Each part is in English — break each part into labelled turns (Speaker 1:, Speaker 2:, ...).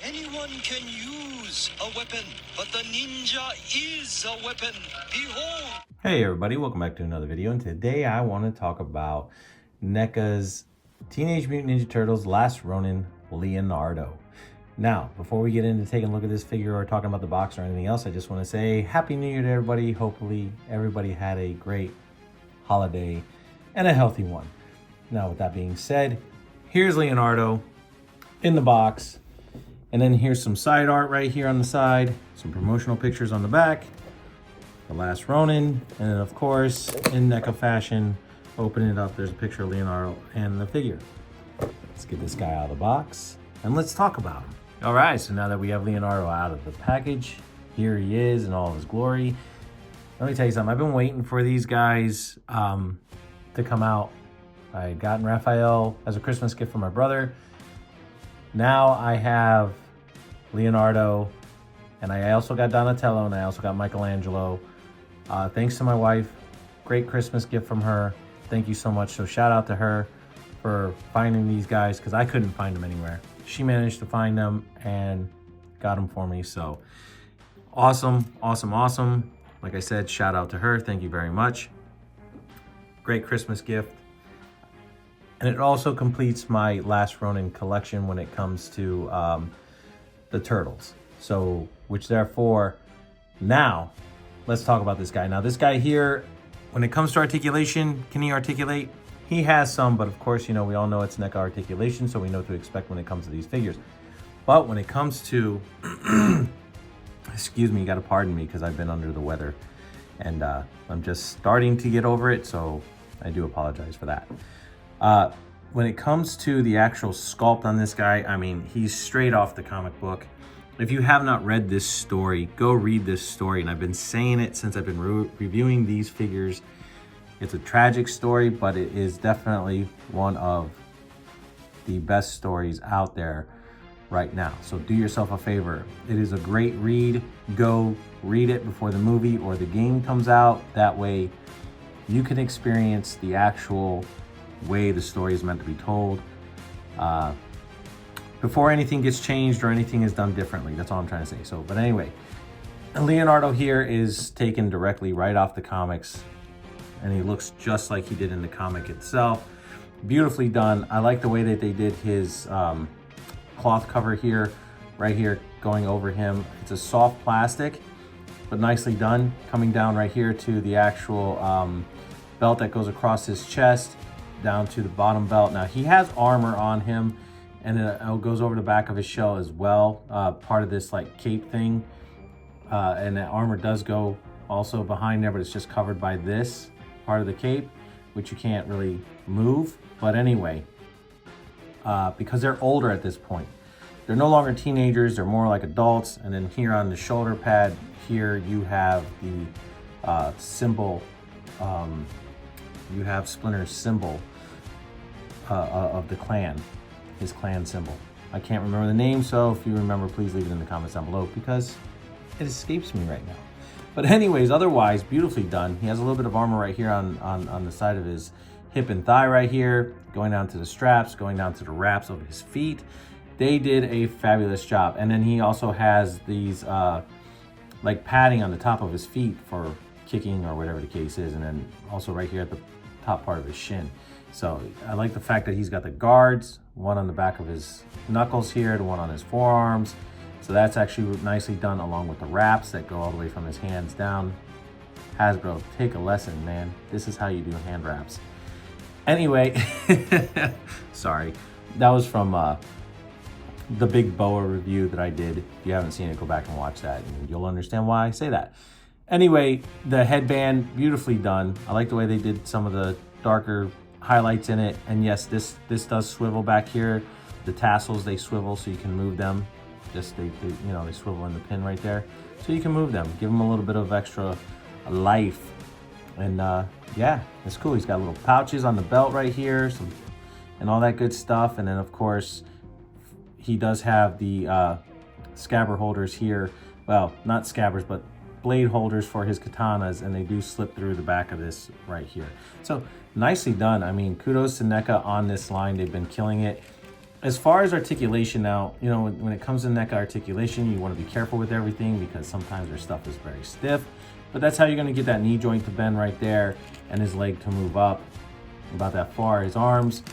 Speaker 1: Anyone can use a weapon, but the ninja is a weapon. Behold!
Speaker 2: Hey everybody, welcome back to another video, and today I want to talk about NECA's Teenage Mutant Ninja Turtles Last Ronin Leonardo. Now, before we get into taking a look at this figure or talking about the box or anything else, I just want to say Happy New Year to everybody. Hopefully everybody had a great holiday and a healthy one. Now, with that being said, here's Leonardo in the box. And then here's some side art right here on the side, some promotional pictures on the back, the Last Ronin, and then of course, in NECA fashion, open it up, there's a picture of Leonardo and the figure. Let's get this guy out of the box, and let's talk about him. All right, so now that we have Leonardo out of the package, here he is in all of his glory. Let me tell you something, I've been waiting for these guys to come out. I had gotten Raphael as a Christmas gift from my brother. Now I have Leonardo, and I also got Donatello, and I also got Michelangelo. Thanks to my wife, great Christmas gift from her. Thank you so much. So shout out to her for finding these guys, because I couldn't find them anywhere. She managed to find them and got them for me. So awesome, awesome, awesome. Like I said, shout out to her. Thank you very much. Great Christmas gift. And it also completes my Last Ronin collection when it comes to the Turtles. So, which therefore, now, let's talk about this guy. Now, this guy here, when it comes to articulation, can he articulate? He has some, but of course, you know, we all know it's NECA articulation, so we know what to expect when it comes to these figures. But when it comes to, excuse me, you gotta pardon me because I've been under the weather. And I'm just starting to get over it, so I do apologize for that. When it comes to the actual sculpt on this guy, I mean, he's straight off the comic book. If you have not read this story, go read this story. And I've been saying it since I've been reviewing these figures. It's a tragic story, but it is definitely one of the best stories out there right now. So do yourself a favor. It is a great read. Go read it before the movie or the game comes out. That way you can experience the actual way the story is meant to be told before anything gets changed or anything is done differently. That's all I'm trying to say. So, but anyway, Leonardo here is taken directly right off the comics, and he looks just like he did in the comic itself. Beautifully done. I like the way that they did his cloth cover here, right here, going over him. It's a soft plastic, but nicely done. Coming down right here to the actual belt that goes across his chest, down to the bottom belt. Now he has armor on him, and it goes over the back of his shell as well, part of this like cape thing, and that armor does go also behind there, but it's just covered by this part of the cape, which you can't really move. But anyway, because they're older at this point, they're no longer teenagers, they're more like adults. And then here on the shoulder pad here, you have the symbol, you have Splinter's symbol of the clan, his clan symbol. I can't remember the name, so if you remember, please leave it in the comments down below because it escapes me right now. But anyways, otherwise, beautifully done. He has a little bit of armor right here on the side of his hip and thigh right here, going down to the straps, going down to the wraps of his feet. They did a fabulous job. And then he also has these like padding on the top of his feet for kicking or whatever the case is, and then also right here at the top part of his shin. So I like the fact that he's got the guards, one on the back of his knuckles here, the one on his forearms. So that's actually nicely done, along with the wraps that go all the way from his hands down. Hasbro, take a lesson, man. This is how you do hand wraps. Anyway, sorry. That was from the big boa review that I did. If you haven't seen it, go back and watch that, and you'll understand why I say that. Anyway, the headband, beautifully done. I like the way they did some of the darker highlights in it. And yes, this does swivel back here. The tassels, they swivel so you can move them. Just they swivel in the pin right there, so you can move them. Give them a little bit of extra life. And yeah, it's cool. He's got little pouches on the belt right here, and all that good stuff. And then of course, he does have the scabbard holders here. Well, not scabbards, but blade holders for his katanas, and they do slip through the back of this right here. So nicely done. I mean, kudos to NECA on this line. They've been killing it. As far as articulation now, you know, when it comes to NECA articulation, you want to be careful with everything because sometimes their stuff is very stiff. But that's how you're going to get that knee joint to bend right there and his leg to move up about that far. His arms,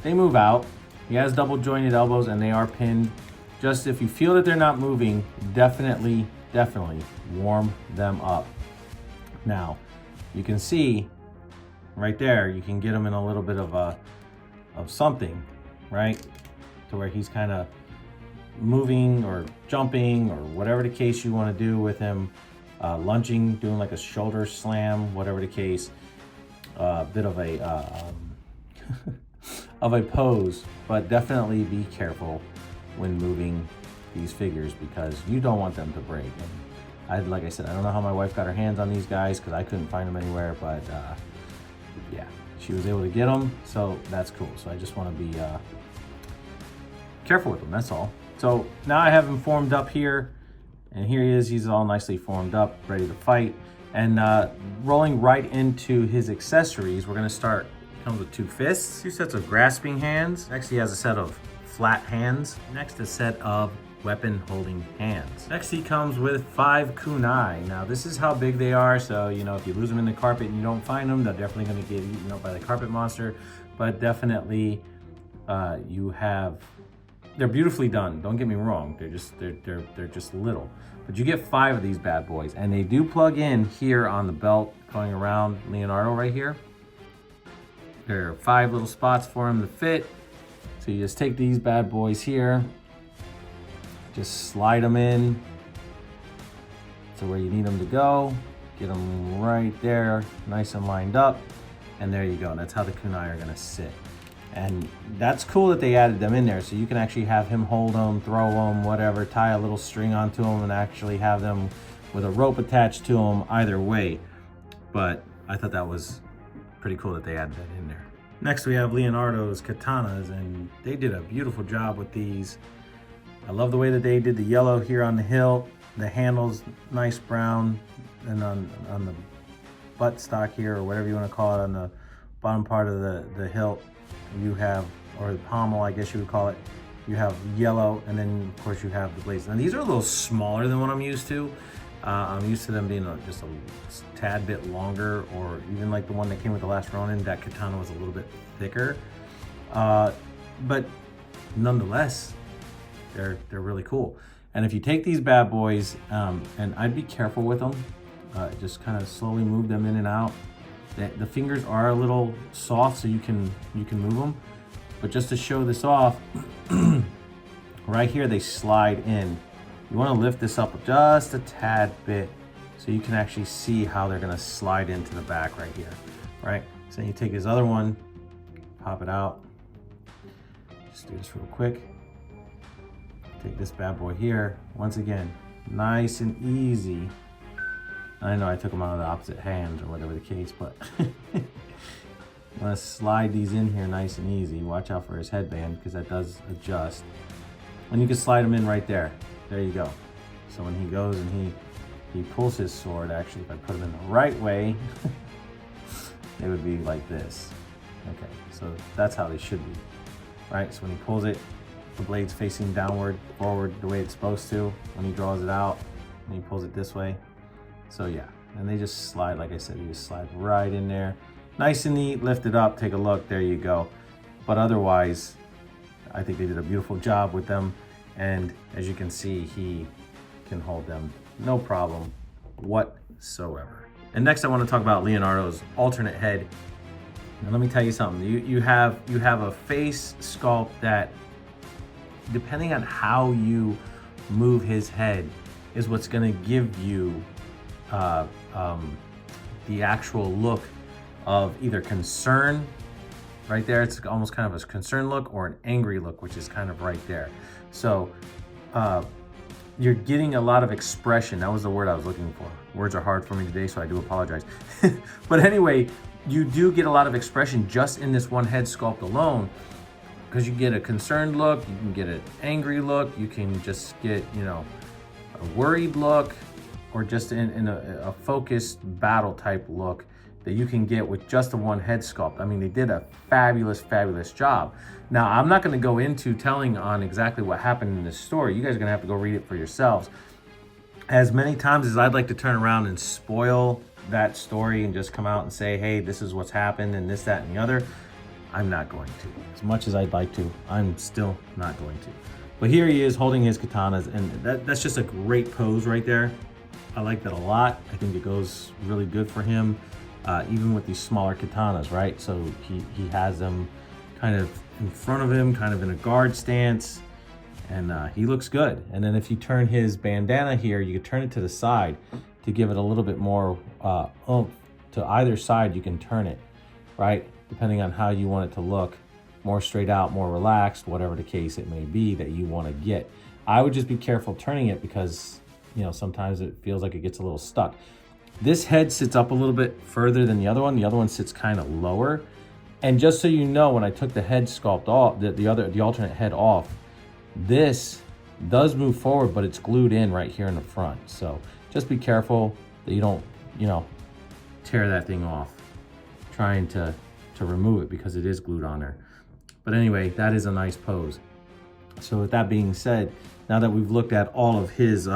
Speaker 2: they move out. He has double jointed elbows and they are pinned. Just if you feel that they're not moving, definitely warm them up. Now, you can see right there, you can get him in a little bit of something, right? To where he's kind of moving or jumping or whatever the case you want to do with him, lunging, doing like a shoulder slam, whatever the case, bit of a of a pose, but definitely be careful when moving these figures because you don't want them to break. And like I said, I don't know how my wife got her hands on these guys because I couldn't find them anywhere, but yeah, she was able to get them, so that's cool. So I just want to be careful with them, that's all. So now I have him formed up here, and here he is. He's all nicely formed up, ready to fight. And rolling right into his accessories, we're going to start. Comes with 2 fists, 2 sets of grasping hands. Next, he has a set of flat hands. Next, a set of weapon holding hands. Next, he comes with 5 kunai. Now, this is how big they are. So, you know, if you lose them in the carpet and you don't find them, they're definitely going to get eaten up by the carpet monster. But definitely, they're beautifully done. Don't get me wrong. They're just little. But you get 5 of these bad boys, and they do plug in here on the belt going around Leonardo right here. There are 5 little spots for him to fit. So you just take these bad boys here, just slide them in to where you need them to go. Get them right there, nice and lined up. And there you go. That's how the kunai are gonna sit. And that's cool that they added them in there. So you can actually have him hold them, throw them, whatever, tie a little string onto them and actually have them with a rope attached to them either way. But I thought that was pretty cool that they added that in there. Next we have Leonardo's katanas, and they did a beautiful job with these. I love the way that they did the yellow here on the hilt, the handles nice brown, and on the butt stock here, or whatever you want to call it, on the bottom part of the hilt, you have, or the pommel I guess you would call it, you have yellow, and then of course you have the blades. Now these are a little smaller than what I'm used to. I'm used to them being just a tad bit longer, or even like the one that came with the last Ronin, that katana was a little bit thicker. But nonetheless, they're really cool. And if you take these bad boys, and I'd be careful with them, just kind of slowly move them in and out. The fingers are a little soft, so you can move them. But just to show this off, right here they slide in. You want to lift this up just a tad bit so you can actually see how they're going to slide into the back right here, right? So then you take this other one, pop it out. Just do this real quick. Take this bad boy here. Once again, nice and easy. I know I took them out of the opposite hand or whatever the case, but I'm going to slide these in here nice and easy. Watch out for his headband because that does adjust. And you can slide them in right there. There you go. So when he goes and he pulls his sword, actually, if I put them in the right way, they would be like this. Okay, so that's how they should be, right? So when he pulls it, the blade's facing downward, forward, the way it's supposed to. When he draws it out, and he pulls it this way. So yeah, and they just slide, like I said, you just slide right in there. Nice and neat, lift it up, take a look, there you go. But otherwise, I think they did a beautiful job with them. And as you can see, he can hold them no problem whatsoever. And next I want to talk about Leonardo's alternate head. Now let me tell you something. You have a face sculpt that, depending on how you move his head, is what's going to give you the actual look of either concern. Right there, it's almost kind of a concerned look, or an angry look, which is kind of right there. So you're getting a lot of expression. That was the word I was looking for. Words are hard for me today, so I do apologize. But anyway, you do get a lot of expression just in this one head sculpt alone, because you get a concerned look, you can get an angry look, you can just get, you know, a worried look, or just in a focused battle type look. that you can get with just a one head sculpt. I mean, they did a fabulous job. Now, I'm not going to go into telling on exactly what happened in this story. You guys are going to have to go read it for yourselves. As many times as I'd like to turn around and spoil that story and just come out and say, hey, this is what's happened and this, that, and the other, I'm not going to. As much as I'd like to, I'm still not going to. But here he is holding his katanas, and that's just a great pose right there. I like that a lot. I think it goes really good for him, even with these smaller katanas, right? So he has them kind of in front of him, kind of in a guard stance, and he looks good. And then if you turn his bandana here, you can turn it to the side to give it a little bit more oomph. To either side, you can turn it, right? Depending on how you want it to look, more straight out, more relaxed, whatever the case it may be that you want to get. I would just be careful turning it because, you know, sometimes it feels like it gets a little stuck. This head sits up a little bit further than the other one sits kind of lower. And just so you know, when I took the head sculpt off, the alternate head off, this does move forward, but it's glued in right here in the front. So just be careful that you don't, you know, tear that thing off trying to remove it because it is glued on there. But anyway, that is a nice pose. So with that being said, now that we've looked at all of his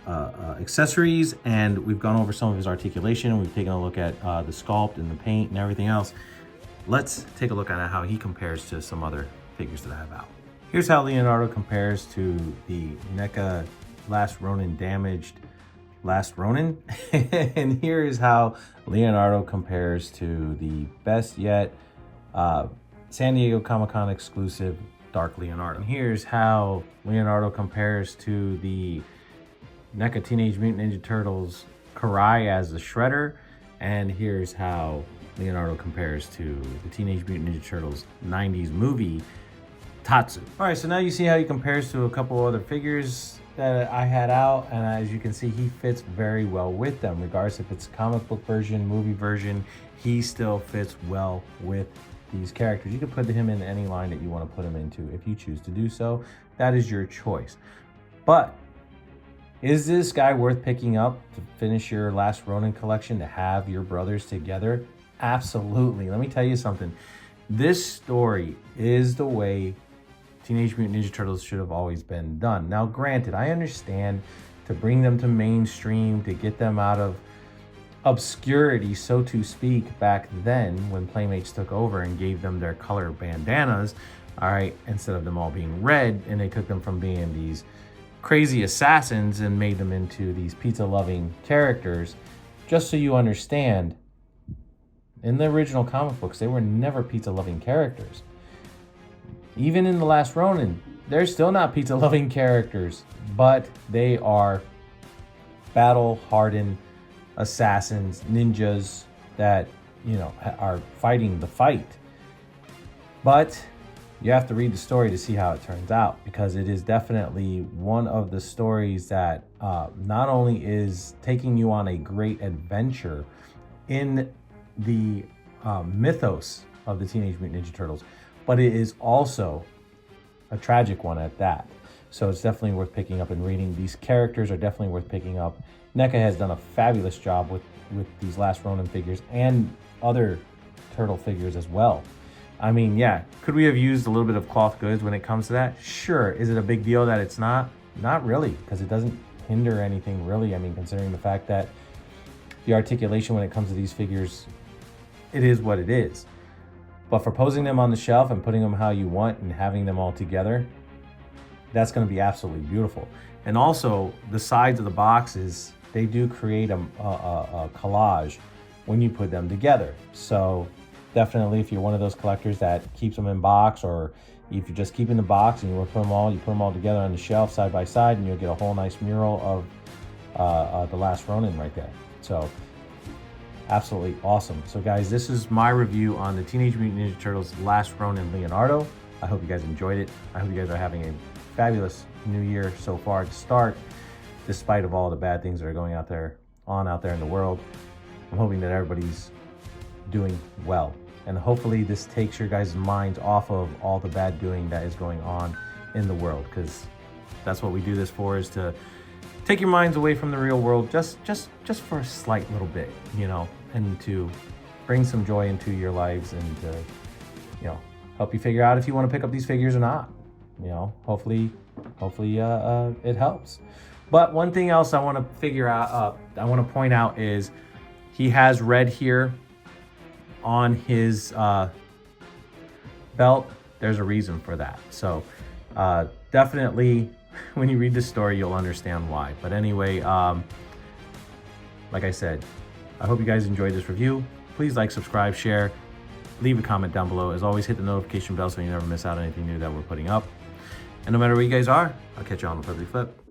Speaker 2: accessories and we've gone over some of his articulation, we've taken a look at the sculpt and the paint and everything else, let's take a look at how he compares to some other figures that I have out. Here's how Leonardo compares to the NECA Last Ronin Damaged Last Ronin. And here is how Leonardo compares to the best yet San Diego Comic-Con exclusive Dark Leonardo. And here's how Leonardo compares to the NECA Teenage Mutant Ninja Turtles Karai as the Shredder. And here's how Leonardo compares to the Teenage Mutant Ninja Turtles 90s movie Tatsu. All right, so now you see how he compares to a couple other figures that I had out, and as you can see, he fits very well with them. Regardless if it's comic book version, movie version, he still fits well with these characters. You can put him in any line that you want to put him into if you choose to do so. That is your choice. But is this guy worth picking up to finish your Last Ronin collection, to have your brothers together? Absolutely. Let me tell you something. This story is the way Teenage Mutant Ninja Turtles should have always been done. Now, granted, I understand to bring them to mainstream, to get them out of obscurity, so to speak, back then when Playmates took over and gave them their color bandanas, all right, instead of them all being red, and they took them from being these crazy assassins and made them into these pizza-loving characters. Just so you understand, in the original comic books, they were never pizza-loving characters. Even in The Last Ronin, they're still not pizza-loving characters, but they are battle-hardened assassins, ninjas that, you know, are fighting the fight. But you have to read the story to see how it turns out, because it is definitely one of the stories that not only is taking you on a great adventure in the mythos of the Teenage Mutant Ninja Turtles, but it is also a tragic one at that. So it's definitely worth picking up and reading. These characters are definitely worth picking up. NECA has done a fabulous job with these Last Ronin figures and other turtle figures as well. I mean, yeah, could we have used a little bit of cloth goods when it comes to that? Sure. Is it a big deal that it's not? Not really, because it doesn't hinder anything really. I mean, considering the fact that the articulation when it comes to these figures, it is what it is. But for posing them on the shelf and putting them how you want and having them all together, that's going to be absolutely beautiful. And also, the sides of the boxes, they do create a collage when you put them together. So definitely, if you're one of those collectors that keeps them in box, or if you're just keeping the box and you want to put them all together on the shelf side by side, and you'll get a whole nice mural of the Last Ronin right there. So absolutely awesome. So guys, this is my review on the Teenage Mutant Ninja Turtles Last Ronin Leonardo. I hope you guys enjoyed it. I hope you guys are having a fabulous new year so far to start, despite of all the bad things that are going out there in the world. I'm hoping that everybody's doing well, and hopefully this takes your guys' minds off of all the bad doing that is going on in the world, because that's what we do this for, is to take your minds away from the real world just for a slight little bit, you know. and to bring some joy into your lives and to, you know, help you figure out if you want to pick up these figures or not. You know, hopefully it helps. But one thing else I want to figure out, I want to point out is he has red here on his belt. There's a reason for that. So definitely when you read the story, you'll understand why. But anyway, like I said, I hope you guys enjoyed this review. Please like, subscribe, share, leave a comment down below. As always, hit the notification bell so you never miss out on anything new that we're putting up. And no matter where you guys are, I'll catch you on the flippity flip.